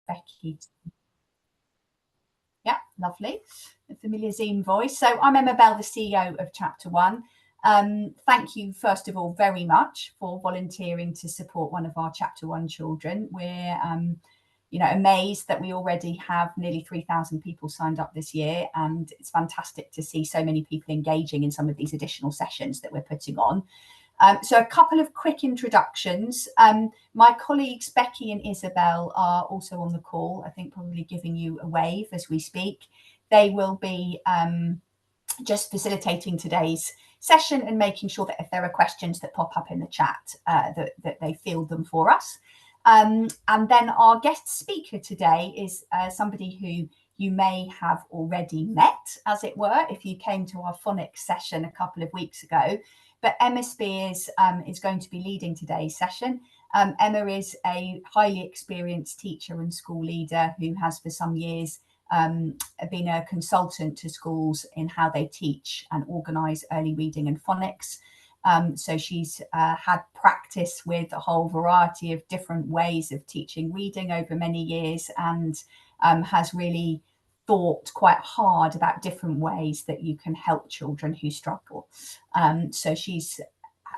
Becky. Yeah, lovely. A familiar Zoom voice. So I'm Emma Bell, the CEO of Chapter One. Thank you, first of all, very much for volunteering to support one of our Chapter One children. We're amazed that we already have nearly 3,000 people signed up this year, and it's fantastic to see so many people engaging in some of these additional sessions that we're putting on. So a couple of quick introductions. My colleagues Becky and Isabel are also on the call, I think probably giving you a wave as we speak. They will be just facilitating today's session and making sure that if there are questions that pop up in the chat, that they field them for us. And then our guest speaker today is somebody who you may have already met, as it were, if you came to our phonics session a couple of weeks ago. But Emma Spiers is going to be leading today's session. Emma is a highly experienced teacher and school leader who has for some years been a consultant to schools in how they teach and organise early reading and phonics. So she's had practice with a whole variety of different ways of teaching reading over many years, and has really thought quite hard about different ways that you can help children who struggle. So she's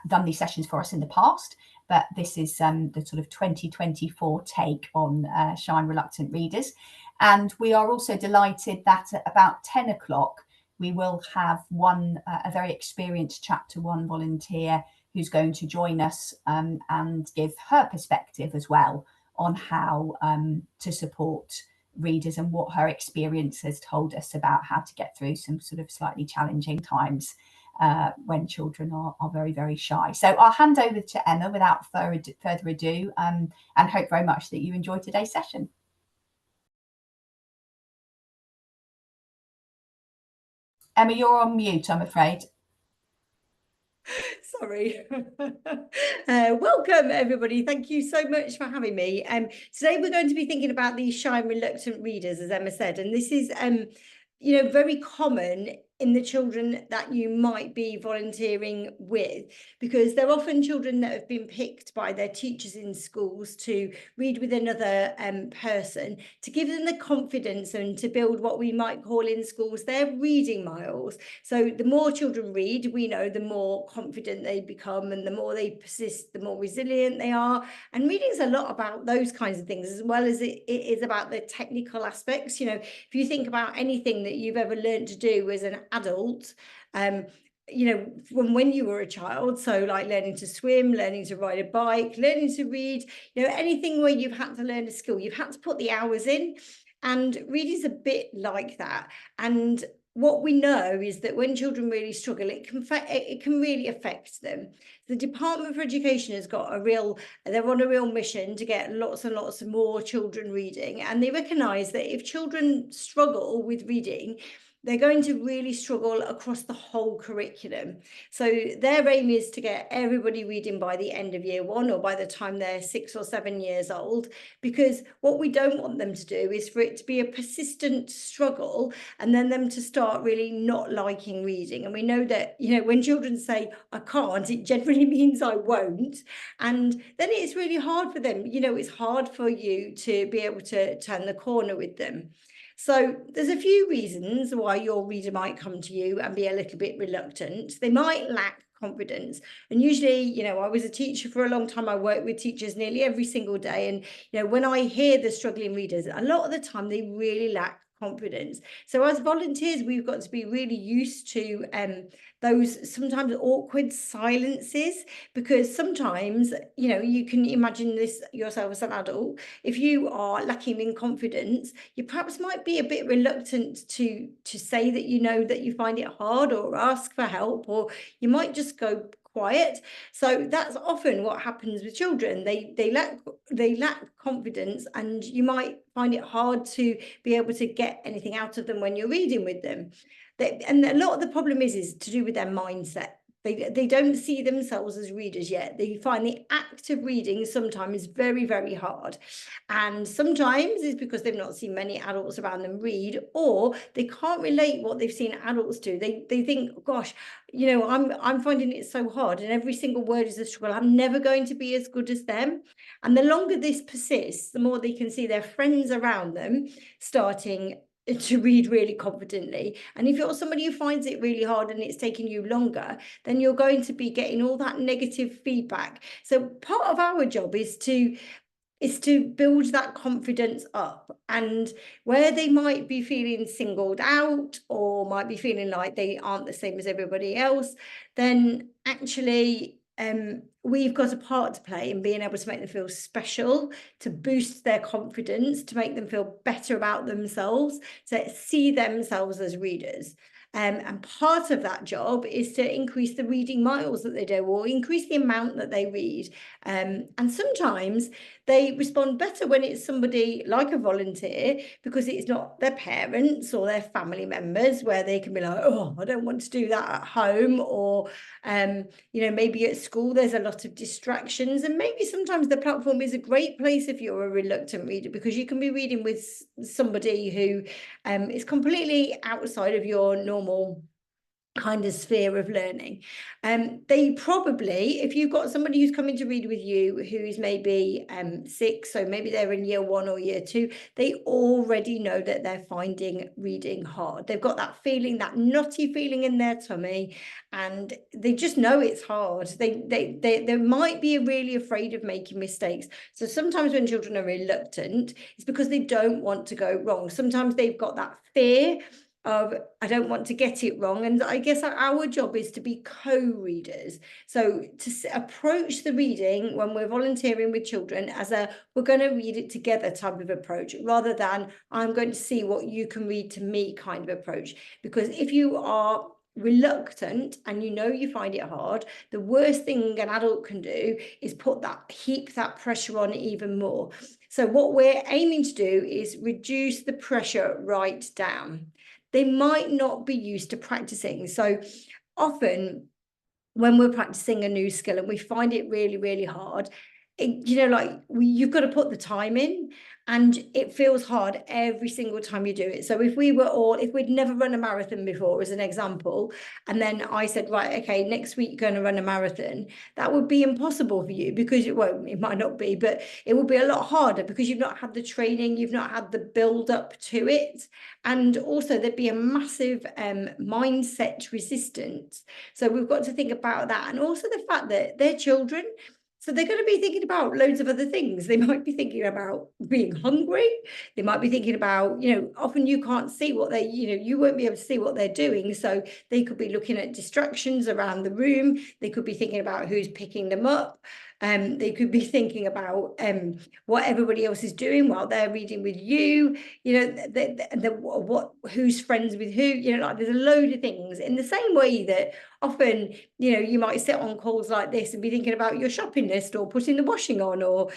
done these sessions for us in the past, but this is the sort of 2024 take on Shy and Reluctant Readers. And we are also delighted that at about 10 o'clock, we will have a very experienced Chapter One volunteer who's going to join us and give her perspective as well on how to support readers and what her experience has told us about how to get through some sort of slightly challenging times when children are very, very shy. So I'll hand over to Emma without further ado, and hope very much that you enjoy today's session. Emma, you're on mute, I'm afraid. Sorry. Welcome, everybody. Thank you so much for having me. Today we're going to be thinking about these shy and reluctant readers, as Emma said, and this is, very common in the children that you might be volunteering with, because they're often children that have been picked by their teachers in schools to read with another person, to give them the confidence and to build what we might call in schools their reading miles. So the more children read, we know the more confident they become, and the more they persist, the more resilient they are. And reading is a lot about those kinds of things, as well as it is about the technical aspects. If you think about anything that you've ever learned to do as an adult, from when you were a child, so like learning to swim, learning to ride a bike, learning to read, anything where you've had to learn a skill, you've had to put the hours in, and reading's a bit like that. And what we know is that when children really struggle, it can really affect them. The Department for Education has got they're on a real mission to get lots and lots of more children reading, and they recognise that if children struggle with reading, they're going to really struggle across the whole curriculum. So their aim is to get everybody reading by the end of year one, or by the time they're 6 or 7 years old, because what we don't want them to do is for it to be a persistent struggle and then them to start really not liking reading. And we know that, when children say, I can't, it generally means I won't. And then it's really hard for them. It's hard for you to be able to turn the corner with them. So there's a few reasons why your reader might come to you and be a little bit reluctant. They might lack confidence. And usually, I was a teacher for a long time. I work with teachers nearly every single day. And, when I hear the struggling readers, a lot of the time they really lack confidence. So as volunteers, we've got to be really used to those sometimes awkward silences, because sometimes, you can imagine this yourself as an adult. If you are lacking in confidence, you perhaps might be a bit reluctant to say that that you find it hard, or ask for help, or you might just go quiet. So that's often what happens with children. They lack confidence, and you might find it hard to be able to get anything out of them when you're reading with them. And a lot of the problem is to do with their mindset. They don't see themselves as readers yet. They find the act of reading sometimes very, very hard. And sometimes it's because they've not seen many adults around them read, or they can't relate what they've seen adults do. They think, gosh, you know, I'm finding it so hard, and every single word is a struggle. I'm never going to be as good as them. And the longer this persists, the more they can see their friends around them starting to read really confidently. And if you're somebody who finds it really hard and it's taking you longer, then you're going to be getting all that negative feedback. So part of our job is to build that confidence up. And where they might be feeling singled out or might be feeling like they aren't the same as everybody else, then actually we've got a part to play in being able to make them feel special, to boost their confidence, to make them feel better about themselves, to see themselves as readers. And part of that job is to increase the reading miles that they do, or increase the amount that they read. And sometimes they respond better when it's somebody like a volunteer, because it's not their parents or their family members, where they can be like, oh, I don't want to do that at home, or you know, maybe at school there's a lot of distractions, and maybe sometimes the platform is a great place if you're a reluctant reader, because you can be reading with somebody who is completely outside of your normal kind of sphere of learning. They probably, if you've got somebody who's coming to read with you who is maybe 6, so maybe they're in year 1 or year 2, they already know that they're finding reading hard. They've got that feeling, that knotty feeling in their tummy, and they just know it's hard. They might be really afraid of making mistakes. So sometimes when children are reluctant, it's because they don't want to go wrong. Sometimes they've got that fear of, I don't want to get it wrong. And I guess our job is to be co-readers. So to approach the reading when we're volunteering with children as a, we're going to read it together type of approach, rather than I'm going to see what you can read to me kind of approach. Because if you are reluctant and you know you find it hard, the worst thing an adult can do is heap that pressure on even more. So what we're aiming to do is reduce the pressure right down. They might not be used to practicing. So often when we're practicing a new skill and we find it really, really hard, you know, like you've got to put the time in, and it feels hard every single time you do it. So if we'd never run a marathon before, as an example, and then I said, right, okay, next week you're going to run a marathon, that would be impossible for you, because it might not be, but it will be a lot harder because you've not had the training, you've not had the build up to it. And also there'd be a massive mindset resistance. So we've got to think about that. And also the fact that they're children, so they're going to be thinking about loads of other things. They might be thinking about being hungry. They might be thinking about, you know, often you can't see what they, you know, you won't be able to see what they're doing. So they could be looking at distractions around the room. They could be thinking about who's picking them up. They could be thinking about what everybody else is doing while they're reading with you. You know, who's friends with who. You know, like there's a load of things. In the same way that often, you know, you might sit on calls like this and be thinking about your shopping list, or putting the washing on, or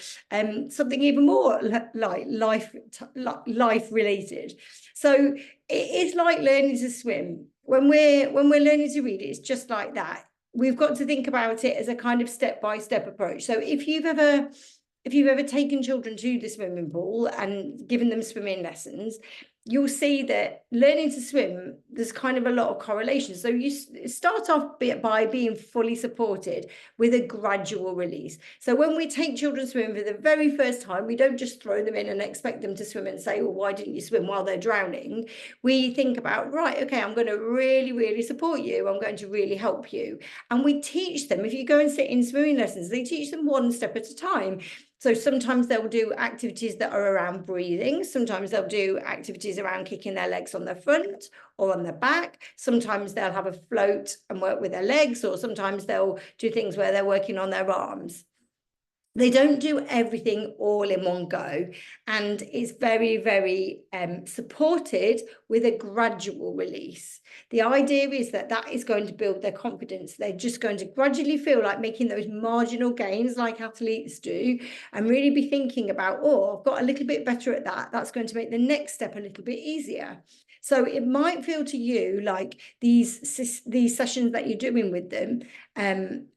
something even more like life related. So it is like learning to swim. When we're learning to read, it's just like that. We've got to think about it as a kind of step-by-step approach. So if you've ever taken children to the swimming pool and given them swimming lessons, you'll see that learning to swim, there's kind of a lot of correlation. So you start off by being fully supported with a gradual release. So when we take children swimming for the very first time, we don't just throw them in and expect them to swim and say, well, why didn't you swim while they're drowning? We think about, right, okay, I'm going to really, really support you. I'm going to really help you. And we teach them, if you go and sit in swimming lessons, they teach them one step at a time. So sometimes they'll do activities that are around breathing. Sometimes they'll do activities around kicking their legs on the front or on the back. Sometimes they'll have a float and work with their legs, or sometimes they'll do things where they're working on their arms. They don't do everything all in one go, and it's very, very supported with a gradual release. The idea is that that is going to build their confidence. They're just going to gradually feel like making those marginal gains like athletes do, and really be thinking about, oh, I've got a little bit better at that. That's going to make the next step a little bit easier. So it might feel to you like these sessions that you're doing with them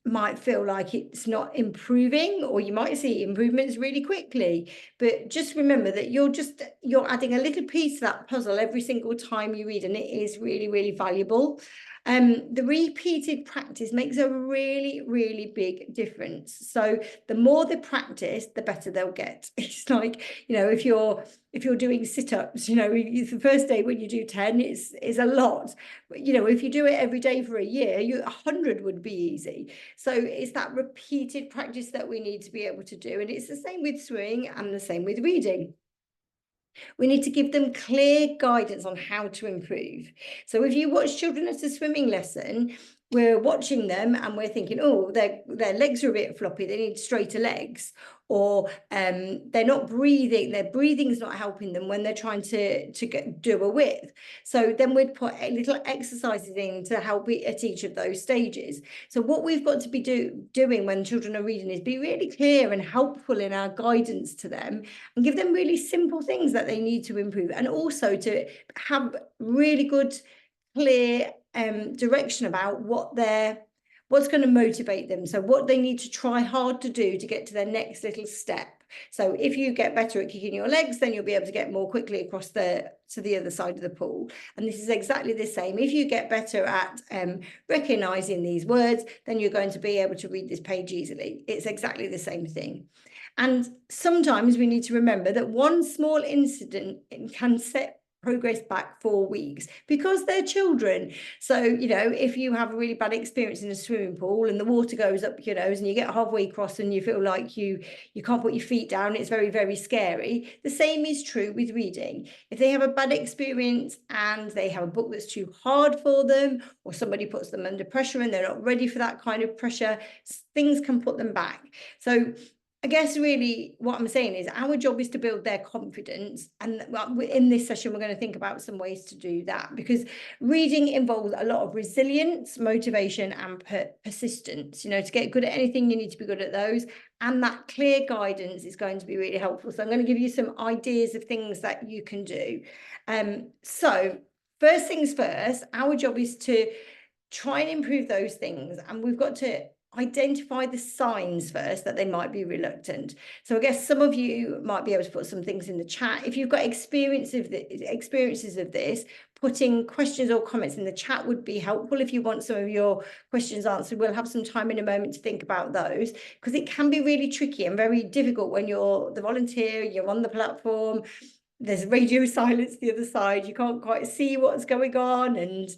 might feel like it's not improving, or you might see improvements really quickly. But just remember that you're adding a little piece to that puzzle every single time you read, and it is really, really valuable. The repeated practice makes a really, really big difference. So the more they practice, the better they'll get. It's like, you know, if you're doing sit-ups, you know, the first day when you do 10, is a lot. But, you know, if you do it every day for a year, 100 would be easy. So it's that repeated practice that we need to be able to do. And it's the same with swimming and the same with reading. We need to give them clear guidance on how to improve. So if you watch children at a swimming lesson, we're watching them and we're thinking, oh, their legs are a bit floppy, they need straighter legs, or they're not breathing, their breathing's not helping them when they're trying to do a width. So then we'd put little exercises in to help at each of those stages. So what we've got to be doing when children are reading is be really clear and helpful in our guidance to them, and give them really simple things that they need to improve, and also to have really good, clear direction about what's going to motivate them. So what they need to try hard to do to get to their next little step. So if you get better at kicking your legs, then you'll be able to get more quickly across to the other side of the pool. And this is exactly the same. If you get better at recognizing these words, then you're going to be able to read this page easily. It's exactly the same thing. And sometimes we need to remember that one small incident can set progress back 4 weeks, because they're children. So, you know, if you have a really bad experience in a swimming pool and the water goes up your nose and you get halfway across and you feel like you can't put your feet down, it's very, very scary. The same is true with reading. If they have a bad experience and they have a book that's too hard for them, or somebody puts them under pressure and they're not ready for that kind of pressure, things can put them back. So I guess really what I'm saying is our job is to build their confidence. And in this session, we're going to think about some ways to do that, because reading involves a lot of resilience, motivation, and persistence. You know, to get good at anything, you need to be good at those. And that clear guidance is going to be really helpful. So I'm going to give you some ideas of things that you can do. So first things first, our job is to try and improve those things. And we've got to identify the signs first that they might be reluctant. So I guess some of you might be able to put some things in the chat. If you've got experiences of this, putting questions or comments in the chat would be helpful. If you want some of your questions answered, we'll have some time in a moment to think about those, because it can be really tricky and very difficult when you're the volunteer, you're on the platform, there's radio silence the other side, you can't quite see what's going on, and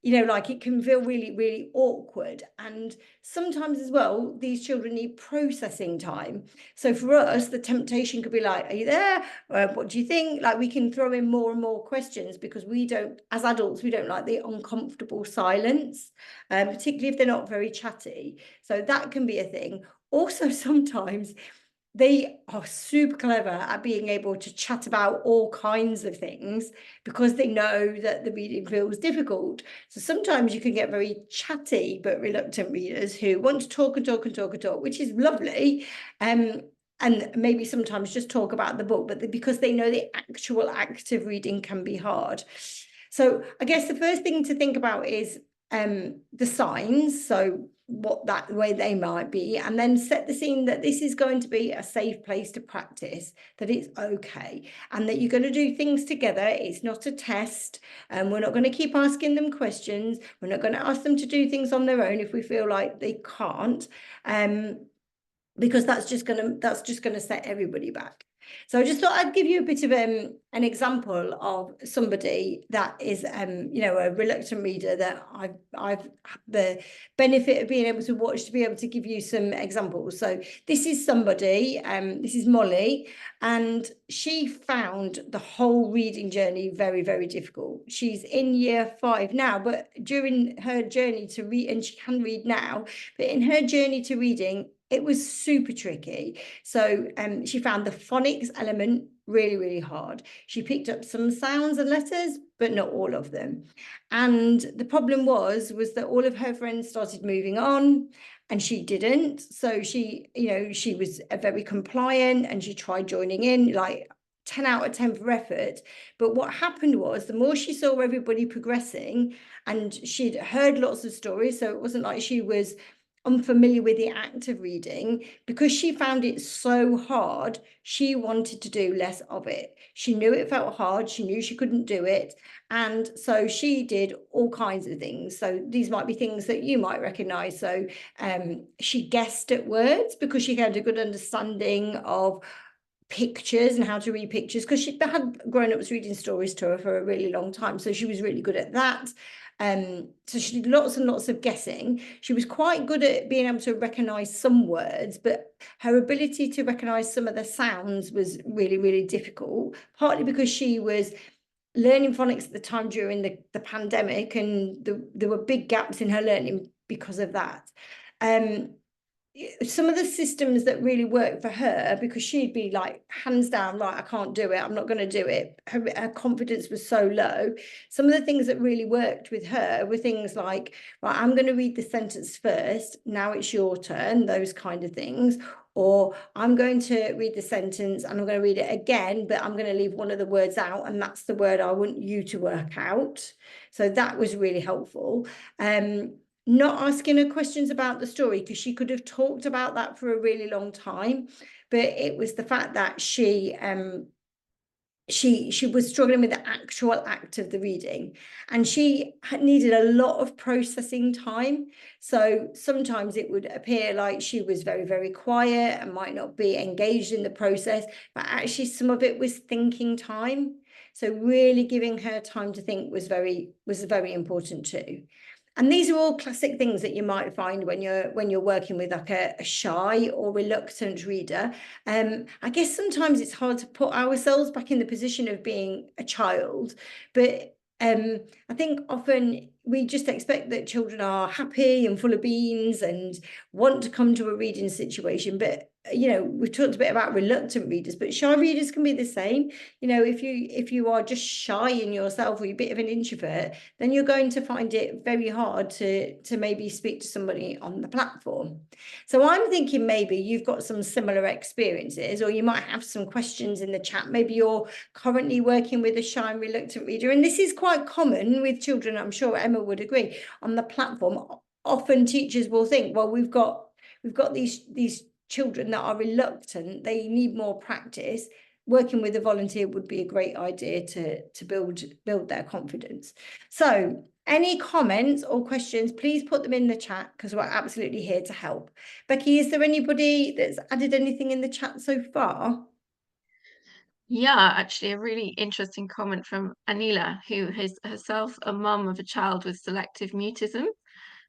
you know, like it can feel really, really awkward. And sometimes as well, these children need processing time. So for us, the temptation could be like, are you there? What do you think? Like, we can throw in more and more questions, because we don't, as adults, we don't like the uncomfortable silence, particularly if they're not very chatty. So that can be a thing. Also, sometimes they are super clever at being able to chat about all kinds of things, because they know that the reading feels difficult. So sometimes you can get very chatty but reluctant readers who want to talk and talk and talk and talk, which is lovely. And maybe sometimes just talk about the book, but because they know the actual act of reading can be hard. So I guess the first thing to think about is the signs. So what that way they might be, and then set the scene that this is going to be a safe place to practice, that it's okay, and that you're going to do things together. It's not a test, and we're not going to keep asking them questions. We're not going to ask them to do things on their own if we feel like they can't, because that's just going to set everybody back. So I just thought I'd give you a bit of an example of somebody that is, you know, a reluctant reader that I've had the benefit of being able to watch, to be able to give you some examples. So this is somebody, this is Molly, and she found the whole reading journey very, very difficult. She's in year 5 now, but during her journey to read, and she can read now, but in her journey to reading, it was super tricky. So she found the phonics element really, really hard. She picked up some sounds and letters, but not all of them. And the problem was that all of her friends started moving on and she didn't. So she, you know, she was very compliant and she tried joining in, like 10 out of 10 for effort. But what happened was the more she saw everybody progressing, and she'd heard lots of stories, so it wasn't like she was unfamiliar with the act of reading, because she found it so hard, she wanted to do less of it. She knew it felt hard, she knew she couldn't do it, and so she did all kinds of things. So these might be things that you might recognize. So she guessed at words because she had a good understanding of pictures and how to read pictures, because she had grown-ups reading stories to her for a really long time, so she was really good at that. So she did lots and lots of guessing. She was quite good at being able to recognize some words, but her ability to recognize some of the sounds was really, really difficult, partly because she was learning phonics at the time during the pandemic, and there were big gaps in her learning because of that. Some of the systems that really worked for her, because she'd be like, hands down, right, I can't do it, I'm not going to do it. Her confidence was so low. Some of the things that really worked with her were things like, right, I'm going to read the sentence first, now it's your turn, those kind of things. Or I'm going to read the sentence and I'm going to read it again, but I'm going to leave one of the words out, and that's the word I want you to work out. So that was really helpful. Not asking her questions about the story, because she could have talked about that for a really long time, but it was the fact that she was struggling with the actual act of the reading, and she needed a lot of processing time. So sometimes it would appear like she was very, very quiet and might not be engaged in the process, but actually some of it was thinking time. So really giving her time to think was very important too. And these are all classic things that you might find when you're working with like a shy or reluctant reader. I guess sometimes it's hard to put ourselves back in the position of being a child, but I think often we just expect that children are happy and full of beans and want to come to a reading situation. But you know, we've talked a bit about reluctant readers, but shy readers can be the same. You know, if you are just shy in yourself, or you're a bit of an introvert, then you're going to find it very hard to maybe speak to somebody on the platform. So I'm thinking maybe you've got some similar experiences, or you might have some questions in the chat. Maybe you're currently working with a shy and reluctant reader, and this is quite common with children. I'm sure Emma would agree. On the platform, often teachers will think, well, we've got these children that are reluctant, they need more practice. Working with a volunteer would be a great idea to build their confidence. So any comments or questions, please put them in the chat, because we're absolutely here to help. Becky, is there anybody that's added anything in the chat so far? Yeah, actually, a really interesting comment from Anila, who is herself a mum of a child with selective mutism.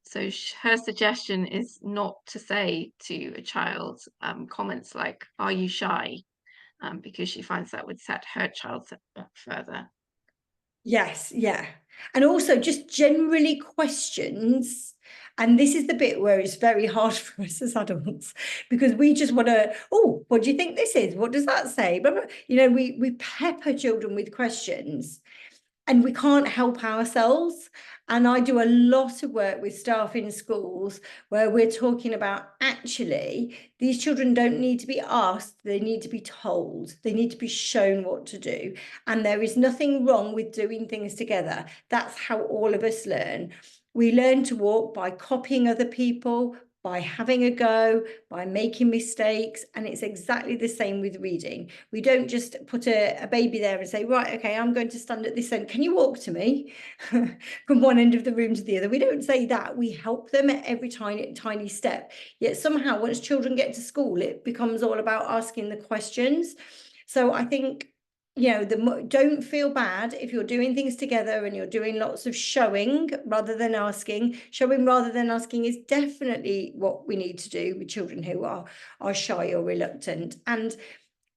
So her suggestion is not to say to a child comments like, "Are you shy?" Because she finds that would set her child up further. Yes, yeah. And also just generally questions. And this is the bit where it's very hard for us as adults, because we just want to, oh, what do you think this is? What does that say? But, you know, we pepper children with questions, and we can't help ourselves. And I do a lot of work with staff in schools where we're talking about, actually, these children don't need to be asked, they need to be told, they need to be shown what to do. And there is nothing wrong with doing things together. That's how all of us learn. We learn to walk by copying other people, by having a go, by making mistakes. And it's exactly the same with reading. We don't just put a baby there and say, right, okay, I'm going to stand at this end. Can you walk to me from one end of the room to the other? We don't say that. We help them at every tiny step. Yet somehow, once children get to school, it becomes all about asking the questions. So I think, you know, don't feel bad if you're doing things together and you're doing lots of showing rather than asking. Showing rather than asking is definitely what we need to do with children who are shy or reluctant. And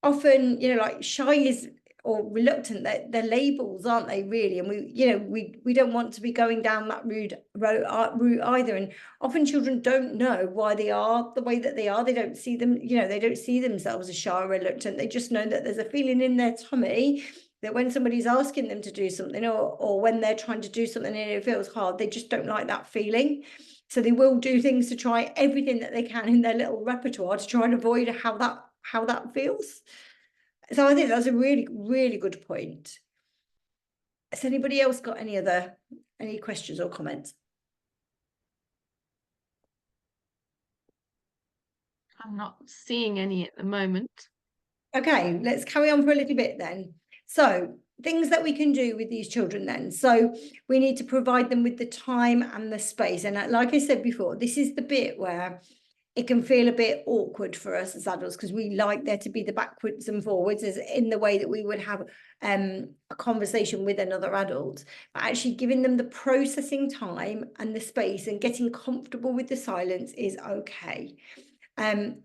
often, you know, like shy is or reluctant, they're labels, aren't they, really? And we don't want to be going down that route either. And often children don't know why they are the way that they are. They don't see them, they don't see themselves as shy or reluctant. They just know that there's a feeling in their tummy that when somebody's asking them to do something, or when they're trying to do something and it feels hard, they just don't like that feeling. So they will do things to try everything that they can in their little repertoire to try and avoid how that feels. So I think that's a really, really good point. Has anybody else got any questions or comments? I'm not seeing any at the moment. Okay, let's carry on for a little bit then. So things that we can do with these children then. So we need to provide them with the time and the space. And like I said before, this is the bit where it can feel a bit awkward for us as adults, because we like there to be the backwards and forwards as in the way that we would have a conversation with another adult. But actually giving them the processing time and the space and getting comfortable with the silence is okay.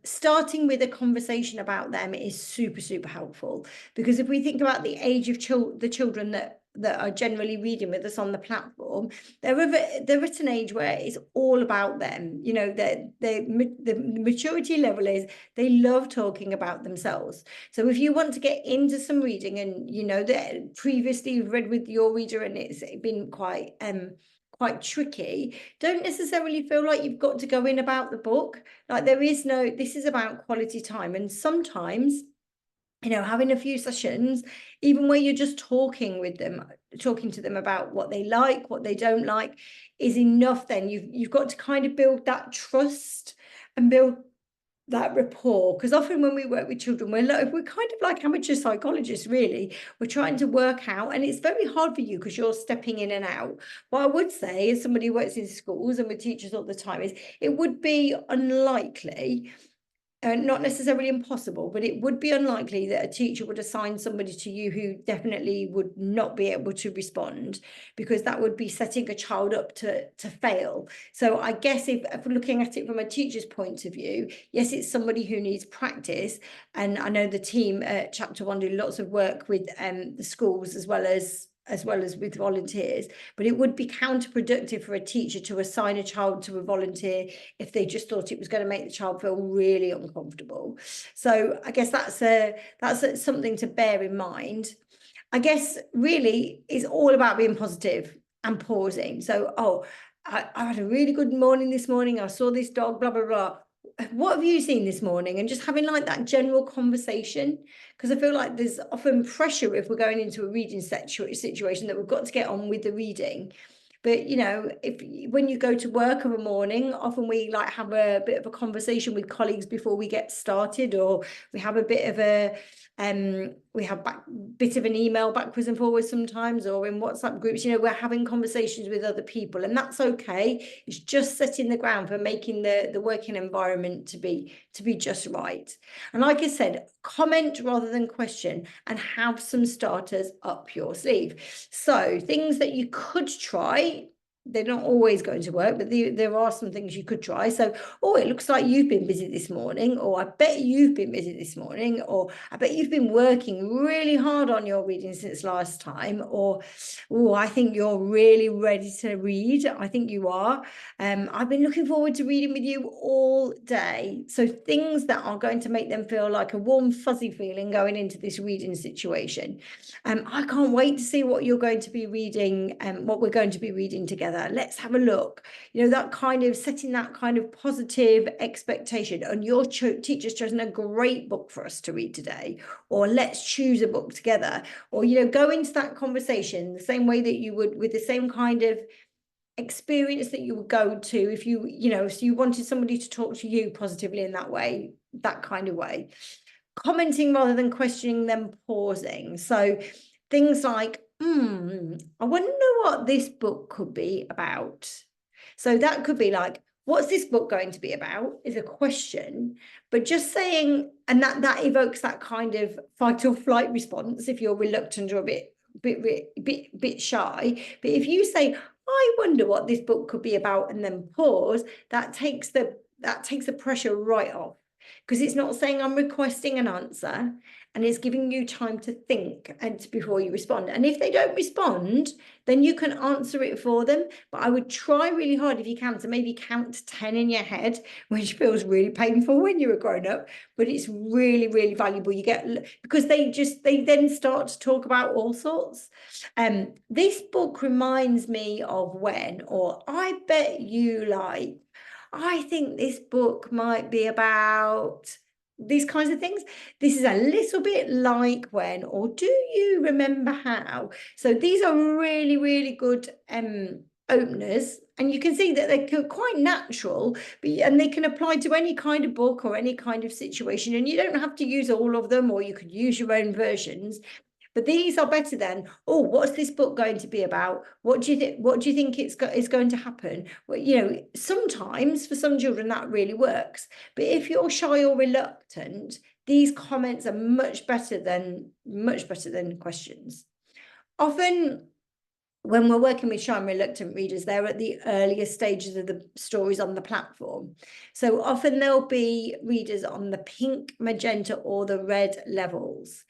Starting with a conversation about them is super, super helpful, because if we think about the age of the children that are generally reading with us on the platform, they're at an age where it's all about them. The maturity level is they love talking about themselves. So if you want to get into some reading, and that previously you've read with your reader and it's been quite tricky, don't necessarily feel like you've got to go in about the book. Like, this is about quality time. And sometimes, having a few sessions, even where you're just talking to them about what they like, what they don't like, is enough. Then you've got to kind of build that trust and build that rapport, because often when we work with children, we're kind of like amateur psychologists, really. We're trying to work out, and it's very hard for you because you're stepping in and out. What I would say, as somebody who works in schools and with teachers all the time, is it would be unlikely, not necessarily impossible, but it would be unlikely that a teacher would assign somebody to you who definitely would not be able to respond, because that would be setting a child up to fail. So I guess if we're looking at it from a teacher's point of view, yes, it's somebody who needs practice. And I know the team at Chapter 1 do lots of work with the schools as well as with volunteers, but it would be counterproductive for a teacher to assign a child to a volunteer if they just thought it was going to make the child feel really uncomfortable. So I guess that's something to bear in mind. I guess really it's all about being positive and pausing. So, I had a really good morning this morning. I saw this dog, blah, blah, blah. What have you seen this morning? And just having like that general conversation, because I feel like there's often pressure if we're going into a reading situation that we've got to get on with the reading. But when you go to work of a morning, often we like have a bit of a conversation with colleagues before we get started, or we have a bit of a bit of an email backwards and forwards sometimes, or in WhatsApp groups, we're having conversations with other people, and that's okay. It's just setting the ground for making the working environment to be just right. And like I said, comment rather than question, and have some starters up your sleeve. So things that you could try, they're not always going to work, but there are some things you could try. So, it looks like you've been busy this morning, or I bet you've been busy this morning, or I bet you've been working really hard on your reading since last time, or I think you're really ready to read. I think you are. I've been looking forward to reading with you all day. So things that are going to make them feel like a warm, fuzzy feeling going into this reading situation. I can't wait to see what you're going to be reading and what we're going to be reading together. Let's have a look. That kind of setting that kind of positive expectation. And your teacher's chosen a great book for us to read today, or let's choose a book together, or go into that conversation the same way that you would, with the same kind of experience that you would go to if so you wanted somebody to talk to you positively in that way, that kind of way. Commenting rather than questioning, them pausing. So things like, I wonder what this book could be about. So that could be like, what's this book going to be about, is a question, but just saying, and that evokes that kind of fight or flight response if you're reluctant or a bit shy. But if you say, I wonder what this book could be about, and then pause, that takes the pressure right off. because it's not saying I'm requesting an answer, and it's giving you time to think and before you respond. And if they don't respond, then you can answer it for them. But I would try really hard, if you can, to maybe count to 10 in your head, which feels really painful when you're a grown-up, but it's really, really valuable. You get, because they then start to talk about all sorts. This book reminds me of when, or I bet you like, I think this book might be about these kinds of things. This is a little bit like when, or do you remember how? So these are really, really good openers, and you can see that they're quite natural, and they can apply to any kind of book or any kind of situation, and you don't have to use all of them, or you could use your own versions. But these are better than, oh, what's this book going to be about? What do you think? What do you think is going to happen? Well, you know, sometimes for some children that really works. But if you're shy or reluctant, these comments are much better than questions. Often, when we're working with shy and reluctant readers, they're at the earliest stages of the stories on the platform. So often there'll be readers on the pink, magenta, or the red levels.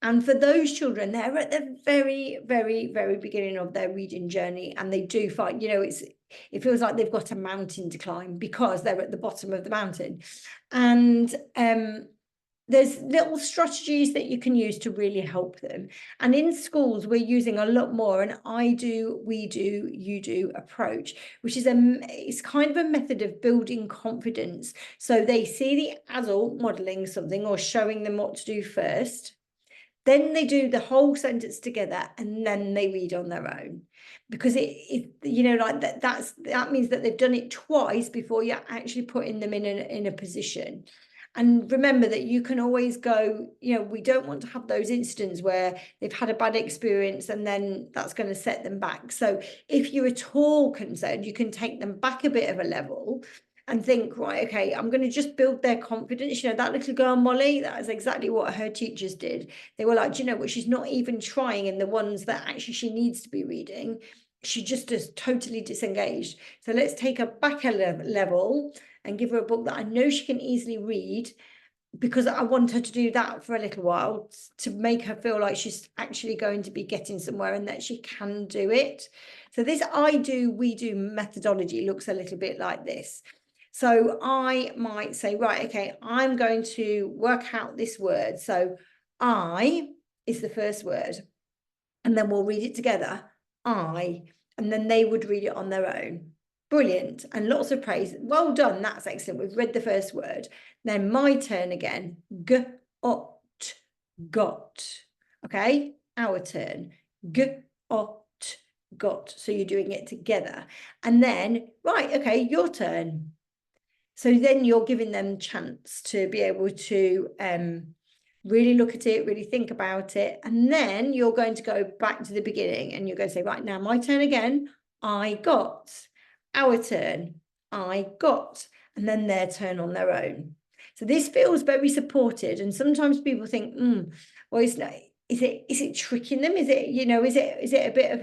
And for those children, they're at the very, very, very beginning of their reading journey, and they do find, you know, it feels like they've got a mountain to climb because they're at the bottom of the mountain. And there's little strategies that you can use to really help them. And in schools, we're using a lot more an I do, we do, you do approach, which is it's kind of a method of building confidence. So they see the adult modeling something or showing them what to do first. Then they do the whole sentence together, and then they read on their own, because it you know, like that means that they've done it twice before you're actually putting them in a position. And remember that you can always go, you know, we don't want to have those incidents where they've had a bad experience and then that's going to set them back. So if you're at all concerned, you can take them back a bit of a level and think, right, okay, I'm going to just build their confidence. You know, that little girl, Molly, that is exactly what her teachers did. They were like, do you know what, she's not even trying in the ones that actually she needs to be reading. She just is totally disengaged. So let's take her back a level and give her a book that I know she can easily read, because I want her to do that for a little while to make her feel like she's actually going to be getting somewhere and that she can do it. So this I do, we do methodology looks a little bit like this. So I might say, right, okay, I'm going to work out this word. So I is the first word, and then we'll read it together. I, and then they would read it on their own. Brilliant, and lots of praise. Well done, that's excellent. We've read the first word. Then my turn again. Got, got. Okay, our turn. Got. So you're doing it together. And then, right, okay, your turn. So then you're giving them chance to be able to really look at it, really think about it. And then you're going to go back to the beginning and you're going to say, right, now my turn again. I got. Our turn. I got. And then their turn on their own. So this feels very supported. And sometimes people think, well, it's not, is it tricking them? Is it, you know, is it a bit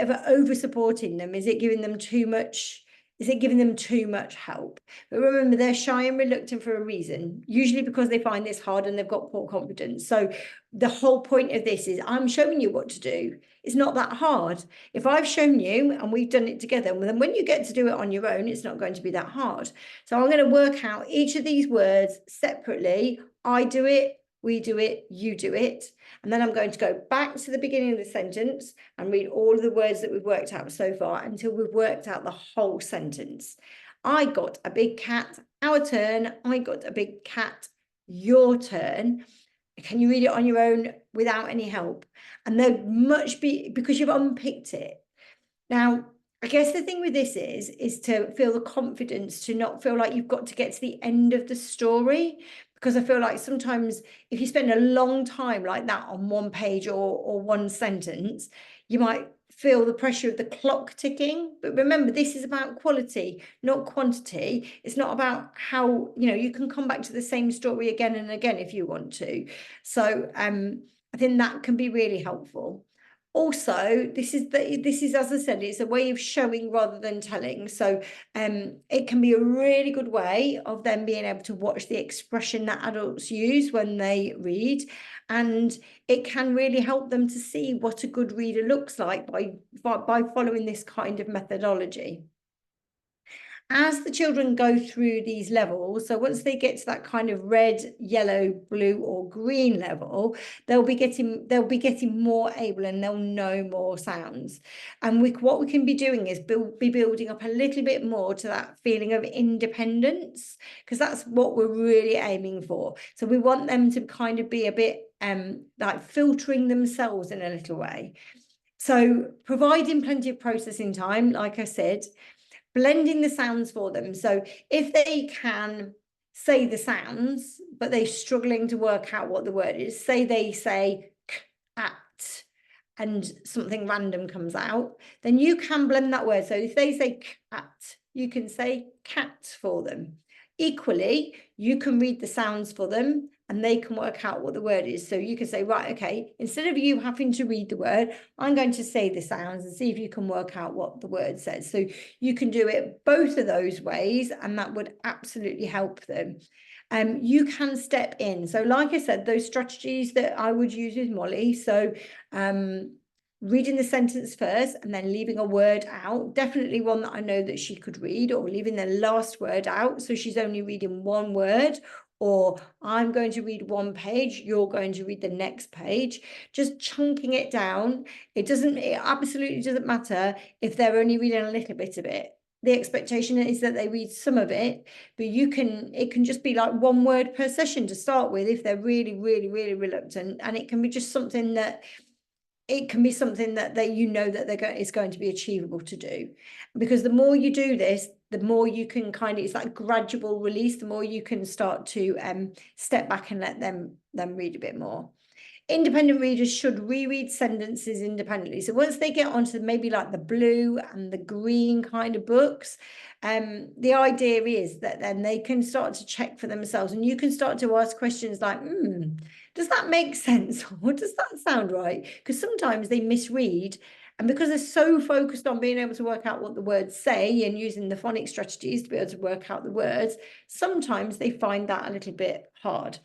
of a over supporting them? Is it giving them too much? Is it giving them too much help? But remember, they're shy and reluctant for a reason, usually because they find this hard and they've got poor confidence. So the whole point of this is I'm showing you what to do. It's not that hard. If I've shown you and we've done it together, then when you get to do it on your own, it's not going to be that hard. So I'm going to work out each of these words separately. I do it, we do it, you do it. And then I'm going to go back to the beginning of the sentence and read all of the words that we've worked out so far until we've worked out the whole sentence. I got a big cat. Our turn. I got a big cat. Your turn. Can you read it on your own without any help? And there must be, because you've unpicked it. Now, I guess the thing with this is to feel the confidence to not feel like you've got to get to the end of the story, because I feel like sometimes if you spend a long time like that on one page or one sentence, you might feel the pressure of the clock ticking. But remember, this is about quality, not quantity. It's not about how, you know, you can come back to the same story again and again if you want to. So I think that can be really helpful. Also, this is, as I said, it's a way of showing rather than telling. So it can be a really good way of them being able to watch the expression that adults use when they read. And it can really help them to see what a good reader looks like by following this kind of methodology. As the children go through these levels, so once they get to that kind of red, yellow, blue, or green level, they'll be getting more able, and they'll know more sounds. And what we can be doing is be building up a little bit more to that feeling of independence, because that's what we're really aiming for. So we want them to kind of be a bit like filtering themselves in a little way. So providing plenty of processing time, like I said, blending the sounds for them. So if they can say the sounds, but they're struggling to work out what the word is, say they say cat and something random comes out, then you can blend that word. So if they say cat, you can say cat for them. Equally, you can read the sounds for them and they can work out what the word is. So you can say, right, okay, instead of you having to read the word, I'm going to say the sounds and see if you can work out what the word says. So you can do it both of those ways, and that would absolutely help them. You can step in. So like I said, those strategies that I would use with Molly. So reading the sentence first and then leaving a word out, definitely one that I know that she could read, or leaving the last word out. So she's only reading one word, or I'm going to read one page, you're going to read the next page, just chunking it down. It absolutely doesn't matter if they're only reading a little bit of it. The expectation is that they read some of it, but it can just be like one word per session to start with if they're really, really, really reluctant. And it can be just something that you know that it's going to be achievable to do. Because the more you do this, the more you can it's that gradual release, the more you can start to step back and let them read a bit more. Independent readers should reread sentences independently. So once they get onto maybe like the blue and the green kind of books, the idea is that then they can start to check for themselves, and you can start to ask questions like, does that make sense? Or does that sound right? Because sometimes they misread, and because they're so focused on being able to work out what the words say and using the phonics strategies to be able to work out the words, sometimes they find that a little bit hard.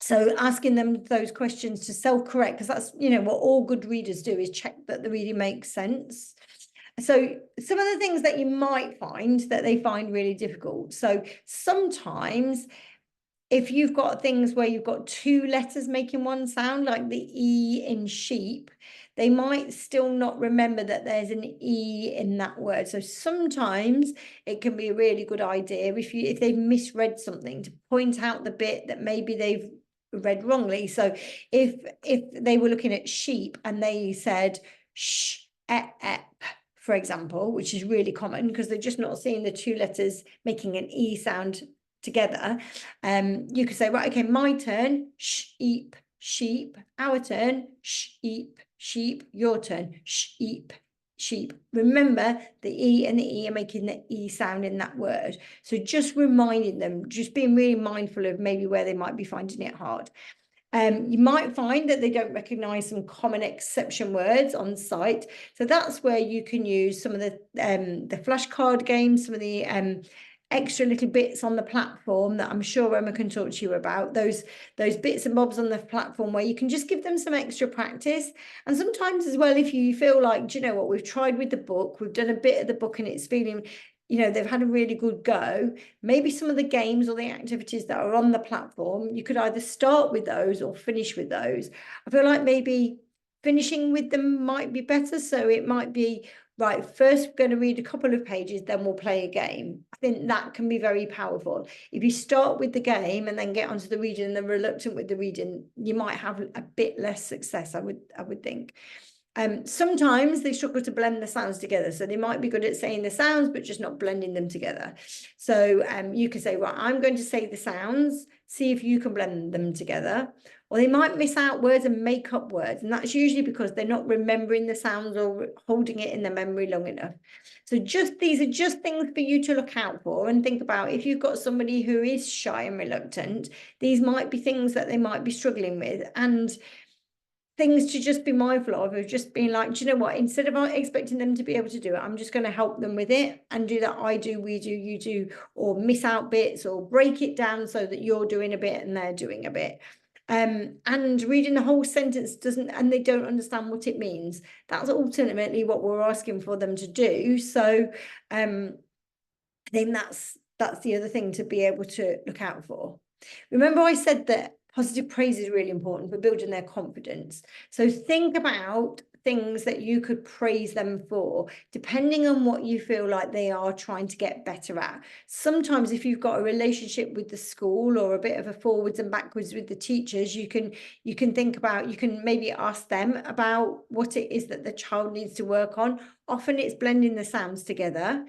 So asking them those questions to self-correct, because that's, what all good readers do, is check that the reading makes sense. So some of the things that you might find that they find really difficult. So sometimes if you've got things where you've got two letters making one sound, like the E in sheep, they might still not remember that there's an E in that word. So sometimes it can be a really good idea if they've misread something, to point out the bit that maybe they've read wrongly. So if they were looking at sheep and they said sh, ep, for example, which is really common because they're just not seeing the two letters making an E sound together, you could say, right, okay, my turn, sheep, sheep, our turn, sheep, sheep, your turn, sheep, sheep. Remember, the E and the E are making the E sound in that word. So just reminding them, just being really mindful of maybe where they might be finding it hard. You might find that they don't recognize some common exception words on site. So that's where you can use some of the flashcard games, some of the extra little bits on the platform that I'm sure Emma can talk to you about, those bits and bobs on the platform where you can just give them some extra practice. And sometimes as well, if you feel like, do you know what, we've tried with the book, we've done a bit of the book and it's feeling, they've had a really good go, maybe some of the games or the activities that are on the platform, you could either start with those or finish with those. I feel like maybe finishing with them might be better. So it might be, right, first we're going to read a couple of pages, then we'll play a game. I think that can be very powerful. If you start with the game and then get onto the reading and then reluctant with the reading, you might have a bit less success, I would think. Sometimes they struggle to blend the sounds together. So they might be good at saying the sounds, but just not blending them together. So you can say, right, I'm going to say the sounds, see if you can blend them together. Or they might miss out words and make up words. And that's usually because they're not remembering the sounds or holding it in their memory long enough. So these are just things for you to look out for and think about. If you've got somebody who is shy and reluctant, these might be things that they might be struggling with. And things to just be mindful of just being like, do you know what, instead of expecting them to be able to do it, I'm just going to help them with it and do that. I do, we do, you do, or miss out bits, or break it down so that you're doing a bit and they're doing a bit. And reading the whole sentence and they don't understand what it means. That's ultimately what we're asking for them to do. So I think that's the other thing to be able to look out for. Remember, I said that positive praise is really important for building their confidence. So think about things that you could praise them for, depending on what you feel like they are trying to get better at. Sometimes if you've got a relationship with the school or a bit of a forwards and backwards with the teachers, you can think about, you can maybe ask them about what it is that the child needs to work on. Often it's blending the sounds together.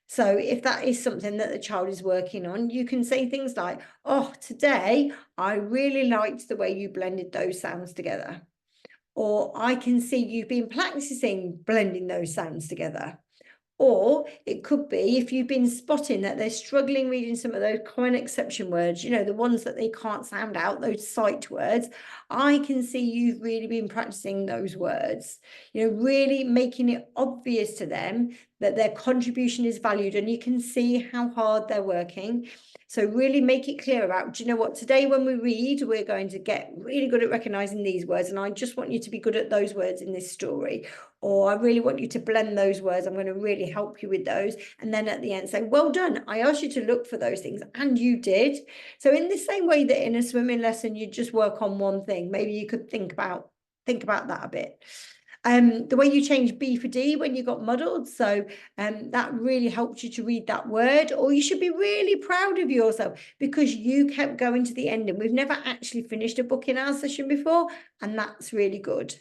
So if that is something that the child is working on, you can say things like, oh, today I really liked the way you blended those sounds together. Or I can see you've been practicing blending those sounds together. Or it could be if you've been spotting that they're struggling reading some of those common exception words, you know, the ones that they can't sound out, those sight words. I can see you've really been practicing those words, you know, really making it obvious to them that their contribution is valued and you can see how hard they're working. So really make it clear about, do you know what, today when we read, we're going to get really good at recognizing these words. And I just want you to be good at those words in this story. Or I really want you to blend those words. I'm going to really help you with those. And then at the end say, well done. I asked you to look for those things and you did. So in the same way that in a swimming lesson, you just work on one thing, maybe you could think about that a bit. The way you change B for D when you got muddled. So that really helped you to read that word. Or you should be really proud of yourself because you kept going to the end. And we've never actually finished a book in our session before. And that's really good.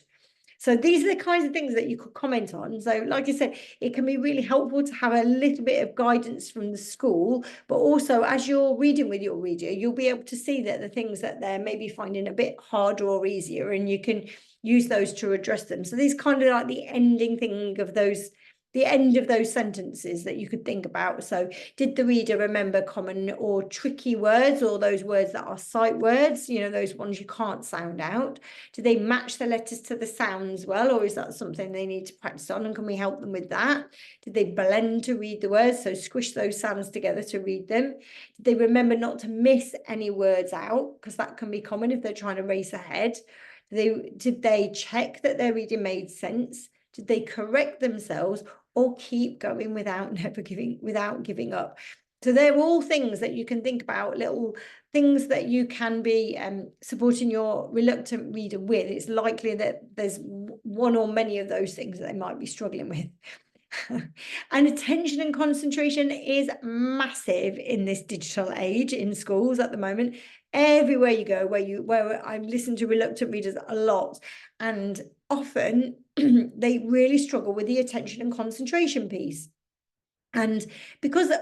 So these are the kinds of things that you could comment on. So like I said, it can be really helpful to have a little bit of guidance from the school, but also as you're reading with your reader, you'll be able to see that the things that they're maybe finding a bit harder or easier, and you can use those to address them. So these kind of like the ending thing of those, the end of those sentences that you could think about. So did the reader remember common or tricky words, or those words that are sight words, you know, those ones you can't sound out? Do they match the letters to the sounds well, or is that something they need to practice on, and can we help them with that? Did they blend to read the words, so squish those sounds together to read them? Did they remember not to miss any words out, because that can be common if they're trying to race ahead? Did they check that their reading made sense? Did they correct themselves, or keep going without giving up? So they're all things that you can think about, little things that you can be supporting your reluctant reader with. It's likely that there's one or many of those things that they might be struggling with. And attention and concentration is massive in this digital age in schools at the moment. Everywhere you go, where I listen to reluctant readers a lot, and often they really struggle with the attention and concentration piece. And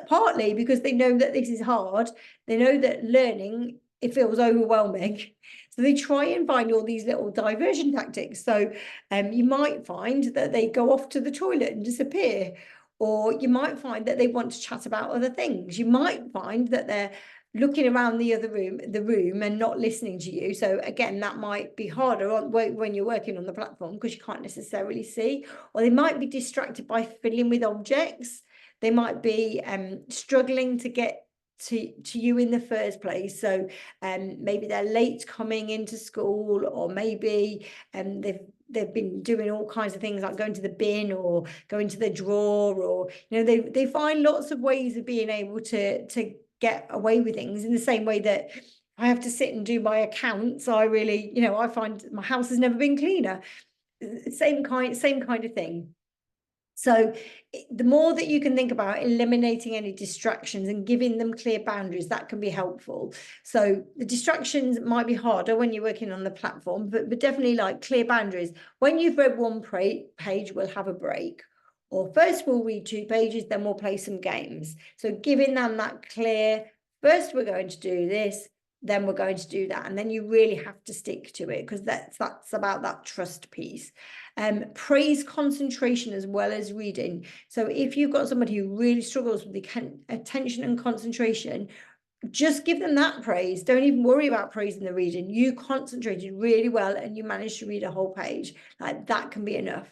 partly because they know that this is hard, they know that learning, it feels overwhelming. So they try and find all these little diversion tactics. So you might find that they go off to the toilet and disappear, or you might find that they want to chat about other things. You might find that they're looking around the room and not listening to you. So again, that might be harder when you're working on the platform, because you can't necessarily see. Or they might be distracted by fiddling with objects. They might be struggling to get to you in the first place. So maybe they're late coming into school, or maybe they've been doing all kinds of things like going to the bin or going to the drawer, or you know, they find lots of ways of being able to get away with things, in the same way that I have to sit and do my accounts. I really, you know, I find my house has never been cleaner. Same kind of thing. So the more that you can think about eliminating any distractions and giving them clear boundaries, that can be helpful. So the distractions might be harder when you're working on the platform, but definitely like clear boundaries. When you've read one page, we'll have a break. Or first we'll read 2 pages, then we'll play some games. So giving them that clear, first we're going to do this, then we're going to do that. And then you really have to stick to it, because that's about that trust piece. Praise concentration as well as reading. So if you've got somebody who really struggles with the attention and concentration, just give them that praise. Don't even worry about praising the reading. You concentrated really well and you managed to read a whole page. Like, that can be enough.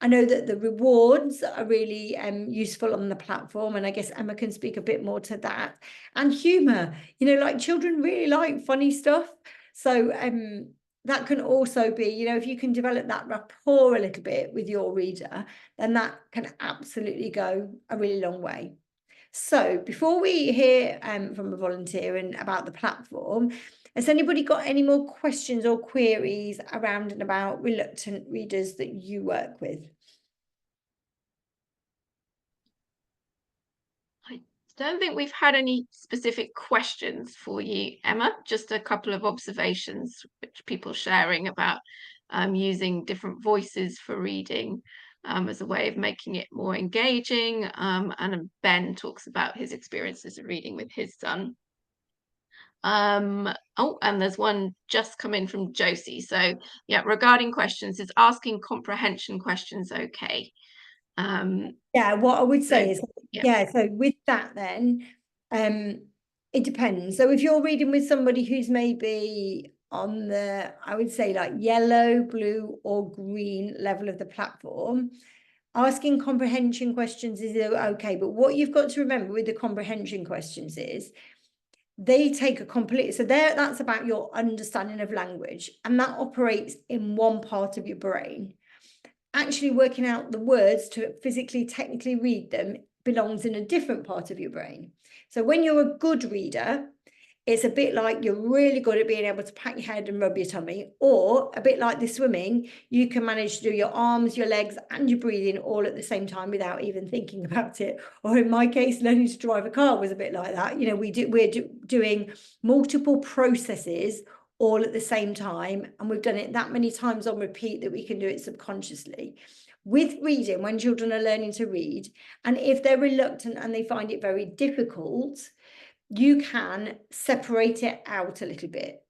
I know that the rewards are really useful on the platform, and I guess Emma can speak a bit more to that. And humour, you know, like, children really like funny stuff. So that can also be, you know, if you can develop that rapport a little bit with your reader, then that can absolutely go a really long way. So before we hear from a volunteer and about the platform, has anybody got any more questions or queries around and about reluctant readers that you work with? I don't think we've had any specific questions for you, Emma, just a couple of observations which people sharing about using different voices for reading as a way of making it more engaging. And Ben talks about his experiences of reading with his son. Oh, and there's one just come in from Josie. So yeah, regarding questions, is asking comprehension questions okay? Yeah, what I would say is, yeah. so with that then, it depends. So if you're reading with somebody who's maybe on the, I would say, like, yellow, blue or green level of the platform, asking comprehension questions is okay. But what you've got to remember with the comprehension questions is they take a complete, so there, that's about your understanding of language, and that operates in one part of your brain. Actually working out the words to physically, technically read them belongs in a different part of your brain. So when you're a good reader, it's a bit like you're really good at being able to pat your head and rub your tummy, or a bit like the swimming, you can manage to do your arms, your legs and your breathing all at the same time without even thinking about it. Or in my case, learning to drive a car was a bit like that. You know, we're doing multiple processes all at the same time, and we've done it that many times on repeat that we can do it subconsciously. With reading, when children are learning to read, and if they're reluctant and they find it very difficult, you can separate it out a little bit.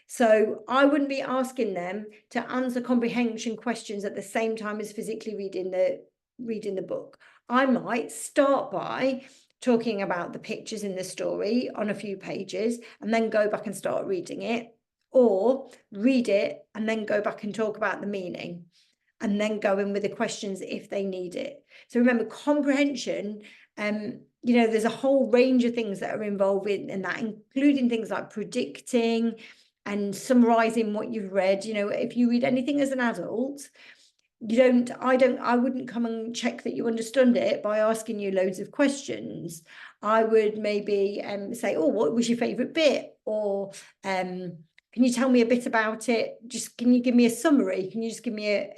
So I wouldn't be asking them to answer comprehension questions at the same time as physically reading the book. I might start by talking about the pictures in the story on a few pages and then go back and start reading it, or read it and then go back and talk about the meaning, and then go in with the questions if they need it. So remember, comprehension, you know, there's a whole range of things that are involved in that, including things like predicting and summarizing what you've read. You know, if you read anything as an adult, I wouldn't come and check that you understood it by asking you loads of questions. I would maybe say, oh, what was your favorite bit? Or can you tell me a bit about it? Just, can you give me a summary? Can you just give me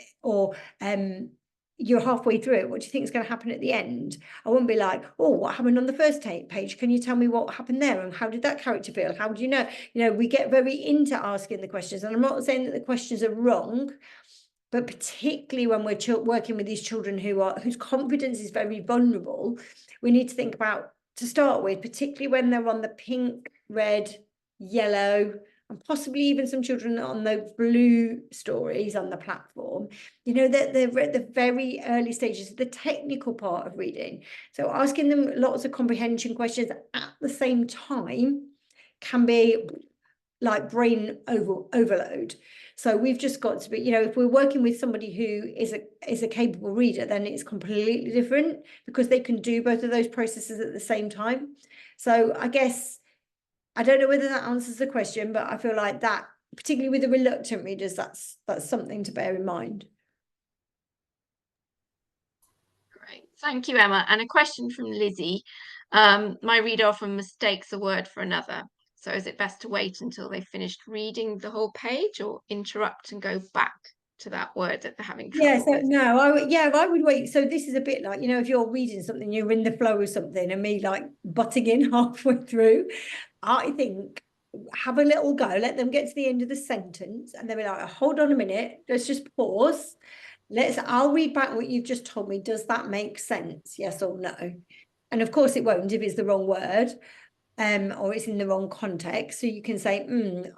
you're halfway through it, what do you think is going to happen at the end? I wouldn't be like, oh, what happened on the first page? Can you tell me what happened there? And how did that character feel? How do you know? You know, we get very into asking the questions, and I'm not saying that the questions are wrong, but particularly when we're working with these children whose confidence is very vulnerable, we need to think about, to start with, particularly when they're on the pink, red, yellow, and possibly even some children on the blue stories on the platform, you know, that they're at the very early stages, the technical part of reading. So asking them lots of comprehension questions at the same time can be like brain overload. So we've just got to be, you know, if we're working with somebody who is a capable reader, then it's completely different, because they can do both of those processes at the same time. So I guess, I don't know whether that answers the question, but I feel like that, particularly with the reluctant readers, that's something to bear in mind. Great, thank you, Emma. And a question from Lizzie. My reader often mistakes a word for another. So is it best to wait until they've finished reading the whole page, or interrupt and go back to that word that they're having trouble so with? no, I would wait. So this is a bit like, you know, if you're reading something, you're in the flow of something, and me like butting in halfway through, I think have a little go, let them get to the end of the sentence, and they'll be like, hold on a minute, let's just pause. I'll read back what you've just told me. Does that make sense? Yes or no? And of course it won't if it's the wrong word, or it's in the wrong context. So you can say,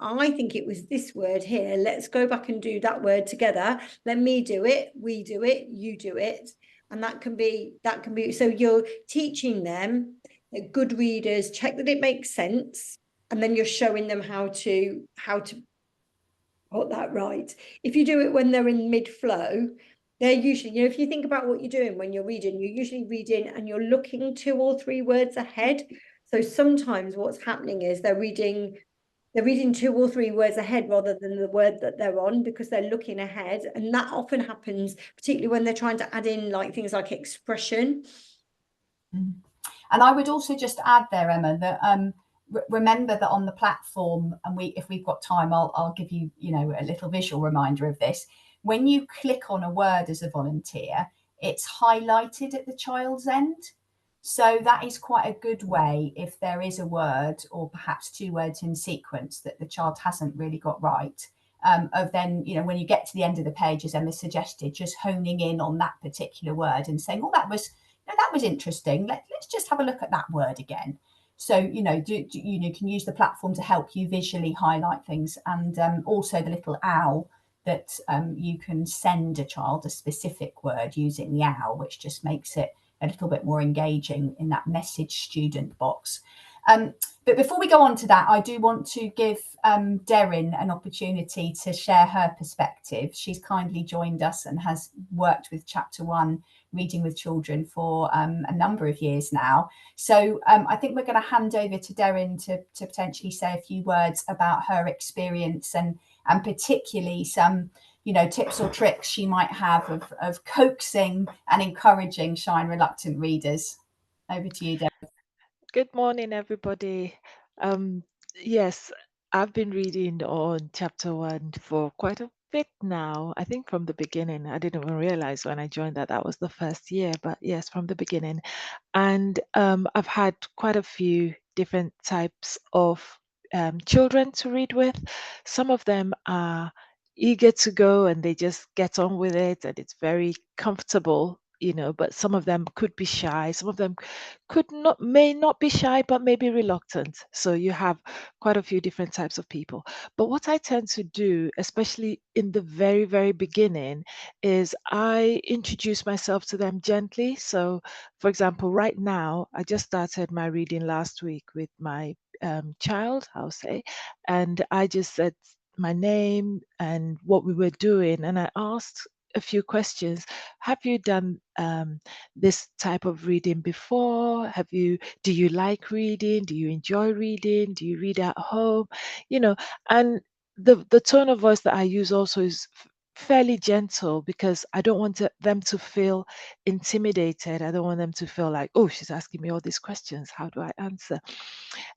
I think it was this word here. Let's go back and do that word together. Let me do it, we do it, you do it. And that can be, so you're teaching them good readers check that it makes sense, and then you're showing them how to put that right. If you do it when they're in mid-flow, they're usually, you know, if you think about what you're doing when you're usually reading and you're looking 2 or 3 words ahead. So sometimes what's happening is they're reading 2 or 3 words ahead rather than the word that they're on, because they're looking ahead. And that often happens, particularly when they're trying to add in like things like expression. And I would also just add there, Emma, that remember that on the platform, and if we've got time, I'll give you, you know, a little visual reminder of this. When you click on a word as a volunteer, it's highlighted at the child's end. So that is quite a good way, if there is a word or perhaps 2 words in sequence that the child hasn't really got right, of then, you know, when you get to the end of the page, as Emma suggested, just honing in on that particular word and saying, oh, that was interesting. Let's just have a look at that word again. So, you know, you can use the platform to help you visually highlight things, and also the little owl that you can send a child a specific word using the owl, which just makes it a little bit more engaging in that message student box. But before we go on to that, I do want to give Deryn an opportunity to share her perspective. She's kindly joined us and has worked with Chapter 1 Reading with Children for a number of years now. So I think we're going to hand over to Deryn to potentially say a few words about her experience and particularly some, you know, tips or tricks she might have of coaxing and encouraging shy and reluctant readers. Over to you, Deryn. Good morning, everybody. Yes, I've been reading on Chapter 1 for quite a bit now. I think from the beginning. I didn't even realize when I joined that was the first year, but yes, from the beginning. And I've had quite a few different types of children to read with. Some of them are eager to go and they just get on with it, and it's very comfortable, you know, but some of them could be shy. Some of them may not be shy, but maybe reluctant. So you have quite a few different types of people. But what I tend to do, especially in the very, very beginning, is I introduce myself to them gently. So, for example, right now, I just started my reading last week with my child, I'll say, and I just said my name and what we were doing, and I asked a few questions. Have you done this type of reading before? Do you like reading? Do you enjoy reading? Do you read at home? You know, and the tone of voice that I use also is fairly gentle, because I don't want them to feel intimidated. I don't want them to feel like, oh, she's asking me all these questions. How do I answer?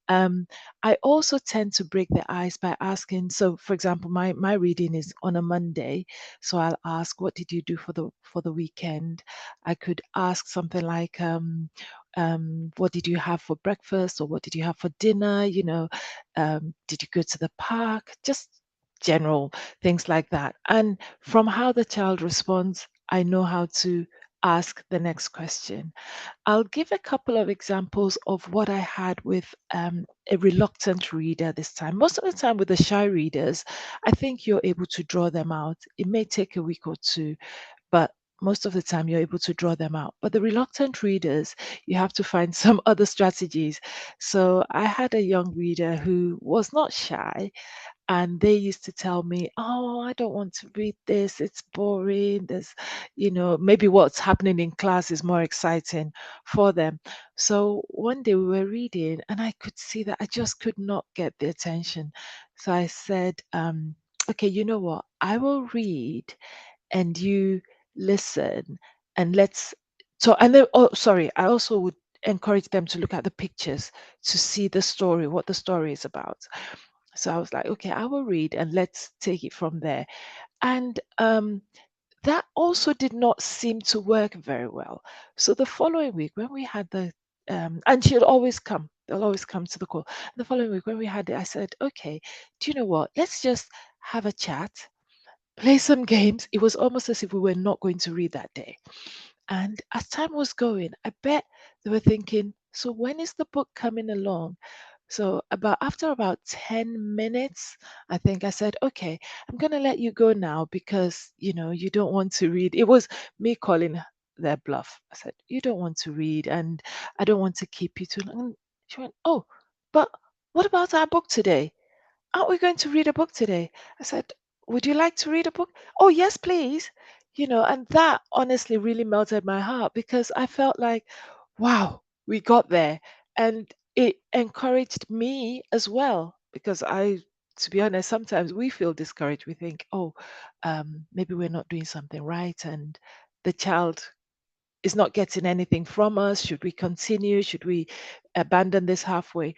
I also tend to break the ice by asking. So, for example, my reading is on a Monday, so I'll ask, "What did you do for the weekend?" I could ask something like, "What did you have for breakfast?" or "What did you have for dinner?" You know, "Did you go to the park?" Just general things like that. And from how the child responds, I know how to ask the next question. I'll give a couple of examples of what I had with a reluctant reader this time. Most of the time with the shy readers, I think you're able to draw them out. It may take a week or two, but most of the time you're able to draw them out. But the reluctant readers, you have to find some other strategies. So I had a young reader who was not shy, and they used to tell me, "Oh, I don't want to read this, it's boring. There's, you know, maybe what's happening in class is more exciting for them." So one day we were reading and I could see that I just could not get the attention. So I said, okay, you know what, I will read and you listen, and let's so and then, oh sorry, I also would encourage them to look at the pictures to see the story, what the story is about. So I was like, okay, I will read and let's take it from there. And that also did not seem to work very well. So the following week, when we had and they'll always come to the call. The following week, when we had it, I said, okay, do you know what? Let's just have a chat, play some games. It was almost as if we were not going to read that day. And as time was going, I bet they were thinking, so when is the book coming along? So after about 10 minutes, I think I said, okay, I'm going to let you go now because, you know, you don't want to read. It was me calling their bluff. I said, you don't want to read, and I don't want to keep you too long. And she went, oh, but what about our book today? Aren't we going to read a book today? I said, would you like to read a book? Oh, yes, please. And that honestly really melted my heart, because I felt like, wow, we got there. And it encouraged me as well, because to be honest, sometimes we feel discouraged. We think, oh, maybe we're not doing something right, and the child is not getting anything from us. Should we continue? Should we abandon this halfway?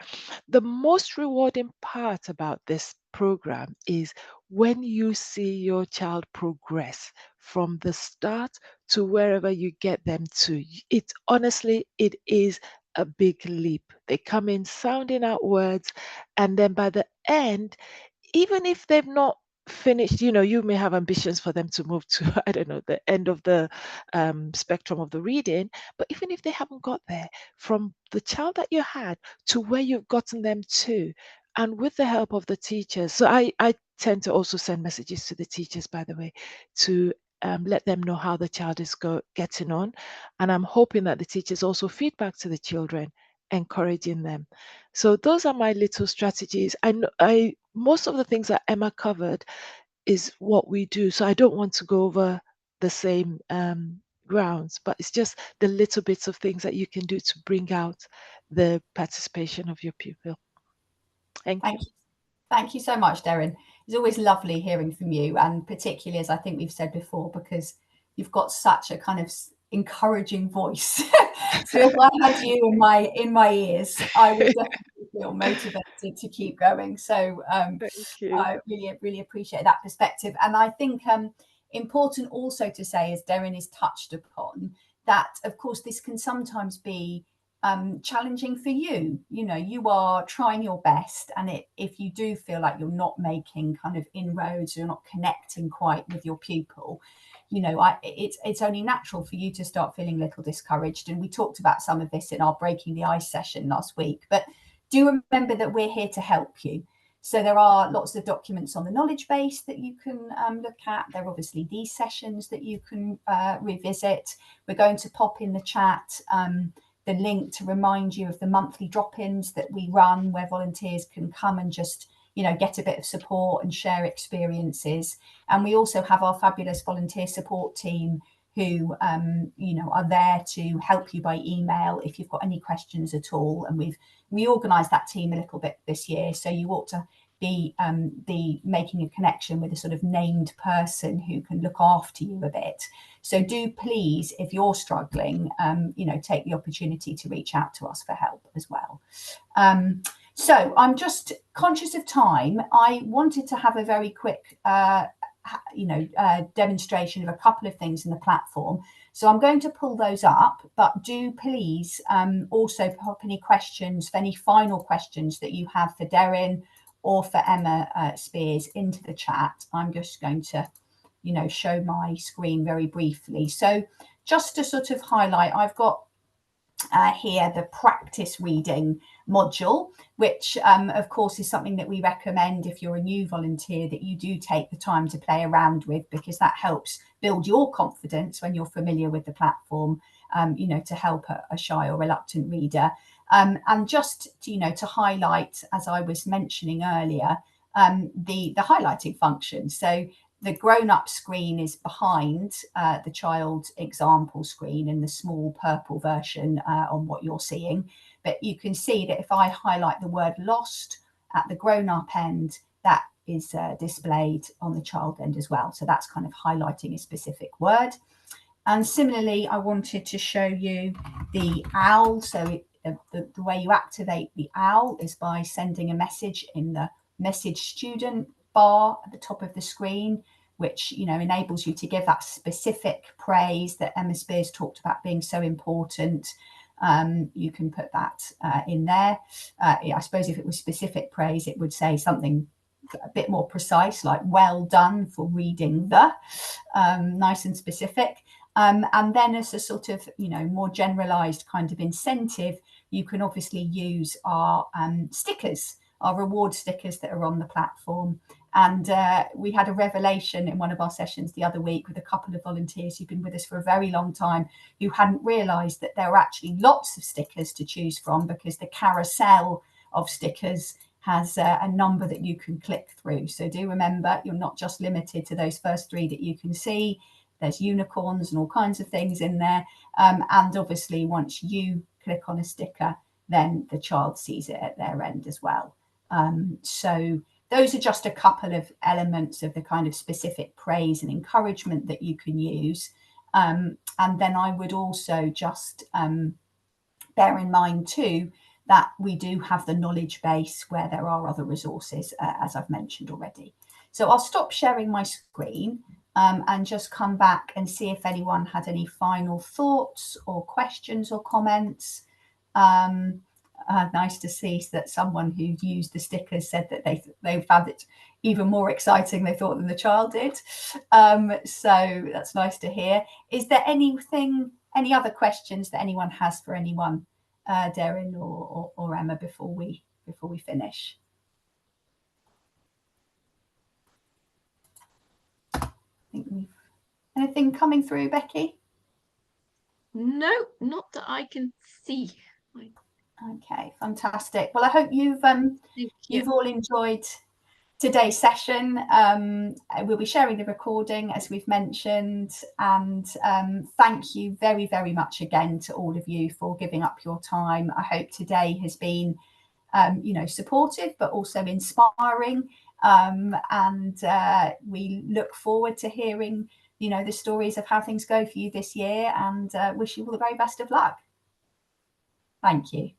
The most rewarding part about this program is when you see your child progress from the start to wherever you get them to. It honestly, it is a big leap. They come in sounding out words, and then by the end, even if they've not finished, you may have ambitions for them to move to, I don't know, the end of the spectrum of the reading, but even if they haven't got there, from the child that you had to where you've gotten them to, and with the help of the teachers. So I tend to also send messages to the teachers, by the way, to let them know how the child is getting on. And I'm hoping that the teachers also feedback to the children, encouraging them. So those are my little strategies. I most of the things that Emma covered is what we do. So I don't want to go over the same grounds, but it's just the little bits of things that you can do to bring out the participation of your pupil. Thank you. Thank you so much, Darren. It's always lovely hearing from you, and particularly, as I think we've said before, because you've got such a kind of encouraging voice. So if I had you in my ears, I would definitely feel motivated to keep going. So Thank you. I really appreciate that perspective. And I think important also to say, as Darren is touched upon, that of course this can sometimes be challenging for you. You are trying your best, and if you do feel like you're not making kind of inroads, you're not connecting quite with your pupil, it's only natural for you to start feeling a little discouraged. And we talked about some of this in our Breaking the Ice session last week. But do remember that we're here to help you. So there are lots of documents on the knowledge base that you can look at. There are obviously these sessions that you can revisit. We're going to pop in the chat the link to remind you of the monthly drop-ins that we run, where volunteers can come and just get a bit of support and share experiences. And we also have our fabulous volunteer support team who are there to help you by email if you've got any questions at all. And we've reorganized that team a little bit this year, so you ought to be making a connection with a sort of named person who can look after you a bit. So do please, if you're struggling, take the opportunity to reach out to us for help as well. So I'm just conscious of time. I wanted to have a very quick demonstration of a couple of things in the platform. So I'm going to pull those up, but do please also pop any questions, for any final questions that you have for Darren or for Emma Spiers into the chat. I'm just going to, show my screen very briefly. So just to sort of highlight, I've got here the practice reading module, which of course is something that we recommend if you're a new volunteer that you do take the time to play around with, because that helps build your confidence when you're familiar with the platform, to help a shy or reluctant reader. And just to highlight, as I was mentioning earlier, the highlighting function. So the grown-up screen is behind the child example screen in the small purple version on what you're seeing. But you can see that if I highlight the word lost at the grown-up end, that is displayed on the child end as well. So that's kind of highlighting a specific word. And similarly, I wanted to show you the OWL. So the way you activate the OWL is by sending a message in the message student bar at the top of the screen, which enables you to give that specific praise that Emma Spiers talked about being so important. You can put that in there. I suppose if it was specific praise, it would say something a bit more precise, like well done for reading the, nice and specific. And then as a sort of more generalized kind of incentive, you can obviously use our stickers, our reward stickers that are on the platform. And we had a revelation in one of our sessions the other week with a couple of volunteers who've been with us for a very long time, who hadn't realised that there were actually lots of stickers to choose from, because the carousel of stickers has a number that you can click through. So do remember, you're not just limited to those first 3 that you can see. There's unicorns and all kinds of things in there. And obviously, once you click on a sticker, then the child sees it at their end as well. So those are just a couple of elements of the kind of specific praise and encouragement that you can use. And then I would also just bear in mind too, that we do have the knowledge base where there are other resources, as I've mentioned already. So I'll stop sharing my screen and just come back and see if anyone had any final thoughts or questions or comments. Nice to see that someone who used the stickers said that they found it even more exciting, they thought, than the child did. So that's nice to hear. Is there any other questions that anyone has for anyone, Darren or Emma, before we finish? I think anything coming through, Becky? No, not that I can see. Okay, fantastic. Well, I hope you've all enjoyed today's session. We'll be sharing the recording, as we've mentioned, and thank you very, very much again to all of you for giving up your time. I hope today has been supportive, but also inspiring, and we look forward to hearing the stories of how things go for you this year, and wish you all the very best of luck. Thank you.